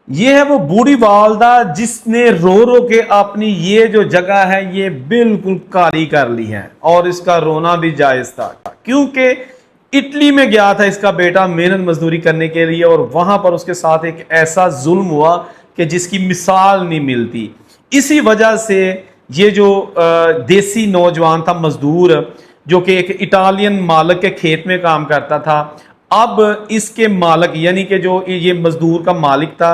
یہ ہے وہ بوڑھی والدہ جس نے رو رو کے اپنی یہ جو جگہ ہے یہ بالکل کالی کر لی ہے، اور اس کا رونا بھی جائز تھا کیونکہ اٹلی میں گیا تھا اس کا بیٹا محنت مزدوری کرنے کے لیے، اور وہاں پر اس کے ساتھ ایک ایسا ظلم ہوا کہ جس کی مثال نہیں ملتی۔ اسی وجہ سے یہ جو دیسی نوجوان تھا مزدور، جو کہ ایک اٹالین مالک کے کھیت میں کام کرتا تھا، اب اس کے مالک یعنی کہ جو یہ مزدور کا مالک تھا،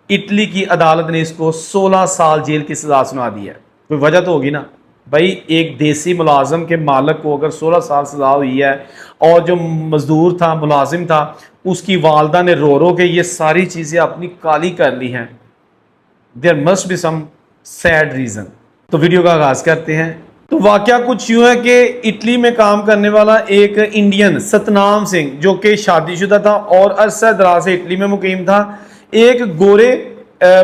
اٹلی کی عدالت نے اس کو 16 سال جیل کی سزا سنا دی ہے۔ کوئی وجہ تو ہوگی نا بھائی، ایک دیسی ملازم کے مالک کو اگر 16 سال سزا ہوئی ہے، اور جو مزدور تھا ملازم تھا اس کی والدہ نے رو رو کے یہ ساری چیزیں اپنی کالی کر لی ہیں، there must be some sad reason۔ تو ویڈیو کا آغاز کرتے ہیں۔ تو واقعہ کچھ یوں ہے کہ اٹلی میں کام کرنے والا ایک انڈین ستنام سنگھ، جو کہ شادی شدہ تھا اور عرصہ دراز سے اٹلی میں مقیم تھا، ایک گورے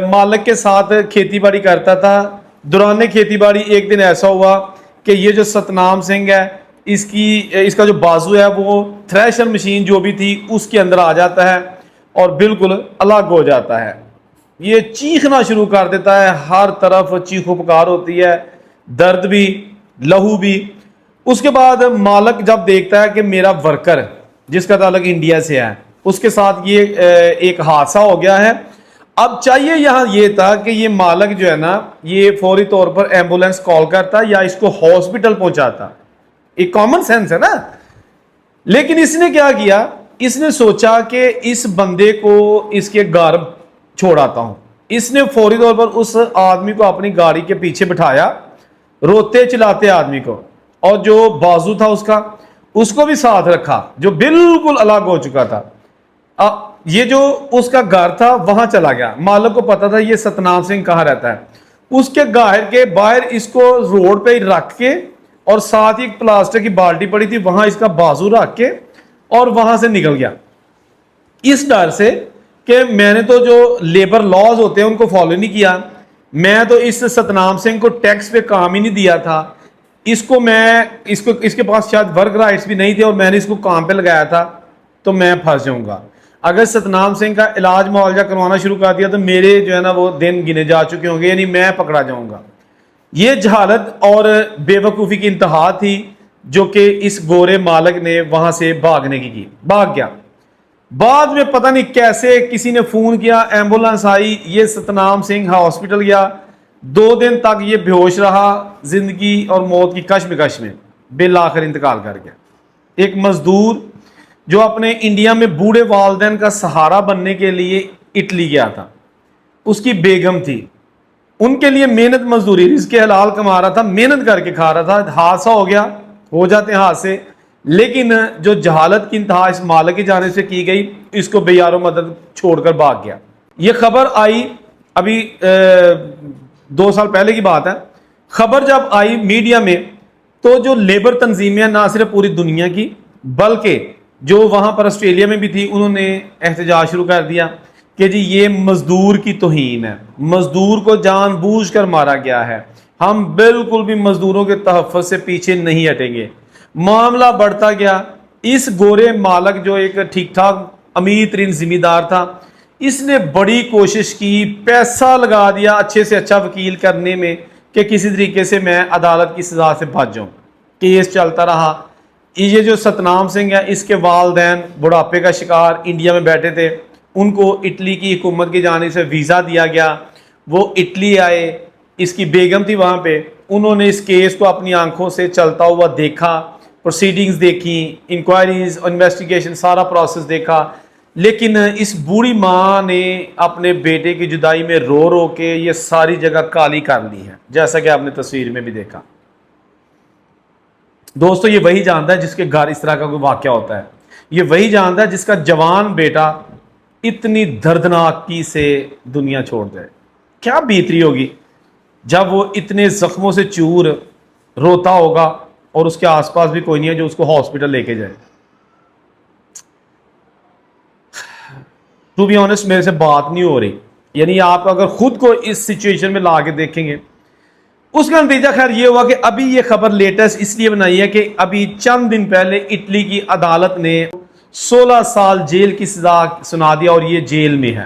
مالک کے ساتھ کھیتی باڑی کرتا تھا۔ دوران کھیتی باڑی ایک دن ایسا ہوا کہ یہ جو ستنام سنگھ ہے، اس کا جو بازو ہے وہ تھریشر مشین جو بھی تھی اس کے اندر آ جاتا ہے اور بالکل الگ ہو جاتا ہے۔ یہ چیخنا شروع کر دیتا ہے، ہر طرف چیخو پکار ہوتی ہے، درد بھی لہو بھی۔ اس کے بعد مالک جب دیکھتا ہے کہ میرا ورکر جس کا تعلق انڈیا سے ہے اس کے ساتھ یہ ایک حادثہ ہو گیا ہے، اب چاہیے یہاں یہ تھا کہ یہ مالک جو ہے نا یہ فوری طور پر ایمبولینس کال کرتا یا اس کو ہاسپٹل پہنچاتا، ایک کامن سینس ہے نا۔ لیکن اس نے کیا کیا، اس نے سوچا کہ اس بندے کو اس کے گھر چھوڑاتا ہوں۔ اس نے فوری طور پر اس آدمی کو اپنی گاڑی کے پیچھے بٹھایا، روتے چلاتے آدمی کو، اور جو بازو تھا اس کو بھی ساتھ رکھا جو بالکل الگ ہو چکا تھا۔ یہ جو اس کا گھر تھا وہاں چلا گیا، مالک کو پتا تھا یہ ستنام سنگھ کہاں رہتا ہے، اس کے گھر کے باہر اس کو روڈ پہ رکھ کے، اور ساتھ ہی ایک پلاسٹک کی بالٹی پڑی تھی وہاں اس کا بازو رکھ کے، اور وہاں سے نکل گیا، اس ڈر سے کہ میں نے تو جو لیبر لاز ہوتے ہیں ان کو فالو نہیں کیا، میں تو اس ستنام سنگھ کو ٹیکس پہ کام ہی نہیں دیا تھا، اس کے پاس شاید ورک رائٹس بھی نہیں تھے اور میں نے اس کو کام پہ لگایا تھا، تو میں پھنس جاؤں گا۔ اگر ستنام سنگھ کا علاج معالجہ کروانا شروع کر دیا تو میرے جو ہے نا وہ دن گنے جا چکے ہوں گے، یعنی میں پکڑا جاؤں گا۔ یہ جہالت اور بے وقوفی کی انتہا تھی جو کہ اس گورے مالک نے وہاں سے بھاگنے کی بھاگ گیا۔ بعد میں پتہ نہیں کیسے کسی نے فون کیا، ایمبولینس آئی، یہ ستنام سنگھ ہاسپٹل گیا، 2 دن تک یہ بے ہوش رہا، زندگی اور موت کی کشمکش میں بالآخر انتقال کر گیا۔ ایک مزدور جو اپنے انڈیا میں بوڑھے والدین کا سہارا بننے کے لیے اٹلی گیا تھا، اس کی بیگم تھی، ان کے لیے محنت مزدوری رزق حلال کما رہا تھا، محنت کر کے کھا رہا تھا، حادثہ ہو گیا، ہو جاتے ہیں حادثے، لیکن جو جہالت کی انتہا اس مالک کی جانب سے کی گئی، اس کو بے یار و مدد چھوڑ کر بھاگ گیا۔ یہ خبر آئی ابھی 2 سال پہلے کی بات ہے، خبر جب آئی میڈیا میں تو جو لیبر تنظیمیں نہ صرف پوری دنیا کی بلکہ جو وہاں پر آسٹریلیا میں بھی تھی، انہوں نے احتجاج شروع کر دیا کہ جی یہ مزدور کی توہین ہے، مزدور کو جان بوجھ کر مارا گیا ہے، ہم بالکل بھی مزدوروں کے تحفظ سے پیچھے نہیں ہٹیں گے۔ معاملہ بڑھتا گیا، اس گورے مالک جو ایک ٹھیک ٹھاک امیر ترین ذمہ دار تھا، اس نے بڑی کوشش کی، پیسہ لگا دیا اچھے سے اچھا وکیل کرنے میں کہ کسی طریقے سے میں عدالت کی سزا سے بچ جاؤں۔ کیس چلتا رہا۔ یہ جو ستنام سنگھ ہے اس کے والدین بڑھاپے کا شکار انڈیا میں بیٹھے تھے، ان کو اٹلی کی حکومت کی جانب سے ویزا دیا گیا، وہ اٹلی آئے، اس کی بیگم تھی وہاں پہ، انہوں نے اس کیس کو اپنی آنکھوں سے چلتا ہوا دیکھا، پروسیڈنگز دیکھی، انکوائریز، انویسٹیگیشن، سارا پروسیس دیکھا، لیکن اس بوڑھی ماں نے اپنے بیٹے کی جدائی میں رو رو کے یہ ساری جگہ کالی کر لی ہے، جیسا کہ آپ نے تصویر میں بھی دیکھا۔ دوستو یہ وہی جانتا ہے جس کے گھر اس طرح کا کوئی واقعہ ہوتا ہے، یہ وہی جانتا ہے جس کا جوان بیٹا اتنی دردناکی سے دنیا چھوڑ دے۔ کیا بیتری ہوگی جب وہ اتنے زخموں سے چور روتا ہوگا اور اس کے آس پاس بھی کوئی نہیں ہے جو اس کو ہاسپٹل لے کے جائے۔ ٹو بی آنےسٹ میرے سے بات نہیں ہو رہی، یعنی آپ اگر خود کو اس سچویشن میں لا کے دیکھیں گے، اس کا نتیجہ خیر یہ ہوا کہ ابھی یہ خبر لیٹسٹ اس لیے بنائی ہے کہ ابھی چند دن پہلے اٹلی کی عدالت نے 16 سال جیل کی سزا سنا دیا اور یہ جیل میں ہے۔